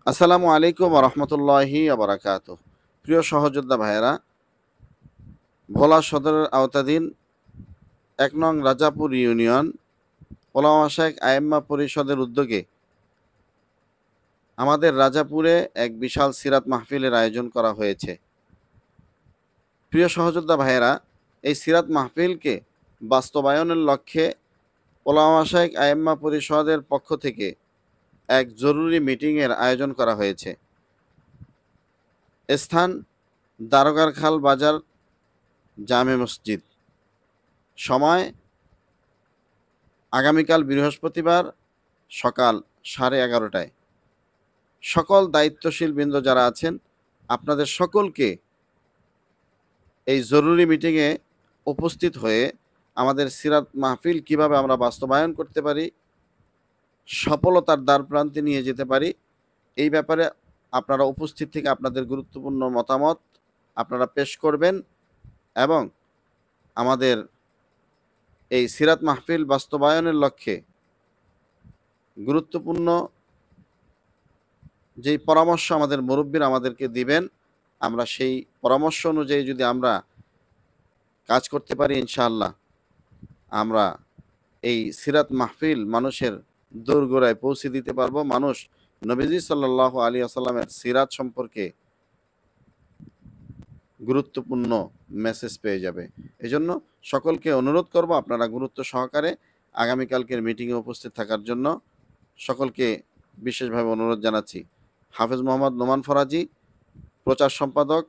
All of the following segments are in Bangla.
আসসালামু আলাইকুম রহমতুল্লাহি আবরাকাত। প্রিয় সহযোদ্ধা ভাইয়েরা, ভোলা সদরের আওতাধীন ১ নং রাজাপুর ইউনিয়ন ওলামা শায়েখ আইম্মা পরিষদের উদ্যোগে আমাদের রাজাপুরে এক বিশাল সিরাত মাহফিলের আয়োজন করা হয়েছে। প্রিয় সহযোদ্ধা ভাইয়েরা, এই সিরাত মাহফিলকে বাস্তবায়নের লক্ষ্যে ওলামা শায়েখ আইম্মা পরিষদের পক্ষ থেকে এক জরুরি মিটিংয়ের আয়োজন করা হয়েছে। স্থান দারোগারখাল বাজার জামে মসজিদ। সময় আগামীকাল বৃহস্পতিবার সকাল 11:30টায়। সকল দায়িত্বশীল বৃন্দ যারা আছেন, আপনাদের সকলকে এই জরুরি মিটিংয়ে উপস্থিত হয়ে আমাদের সিরাত মাহফিল কিভাবে আমরা বাস্তবায়ন করতে পারি, সফলতার দ্বারপ্রান্তে নিয়ে যেতে পারি, এই ব্যাপারে আপনারা উপস্থিত থেকে আপনাদের গুরুত্বপূর্ণ মতামত আপনারা পেশ করবেন এবং আমাদের এই সিরাত মাহফিল বাস্তবায়নের লক্ষ্যে গুরুত্বপূর্ণ যেই পরামর্শ আমাদের মুরব্বীরা আমাদেরকে দিবেন, আমরা সেই পরামর্শ অনুযায়ী যদি আমরা কাজ করতে পারি, ইনশাআল্লাহ আমরা এই সিরাত মাহফিল মানুষের দোরগোড়ায় পৌঁছে দিতে পারবো। মানুষ নবীজি সাল্লাল্লাহু আলাইহি ওয়াসাল্লামের সিরাত সম্পর্কে গুরুত্বপূর্ণ মেসেজ পেয়ে যাবে। এজন্য সকলকে অনুরোধ করব আপনারা গুরুত্ব সহকারে আগামীকালকের মিটিংয়ে উপস্থিত থাকার জন্য সকলকে বিশেষভাবে অনুরোধ জানাচ্ছি। হাফেজ মোহাম্মদ নোমান ফরাজি, প্রচার সম্পাদক,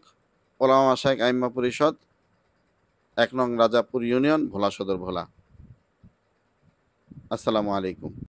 ওলামা শায়েখ আইম্মা পরিষদ, ১ নং রাজাপুর ইউনিয়ন, ভোলা সদর, ভোলা। আসসালামু আলাইকুম।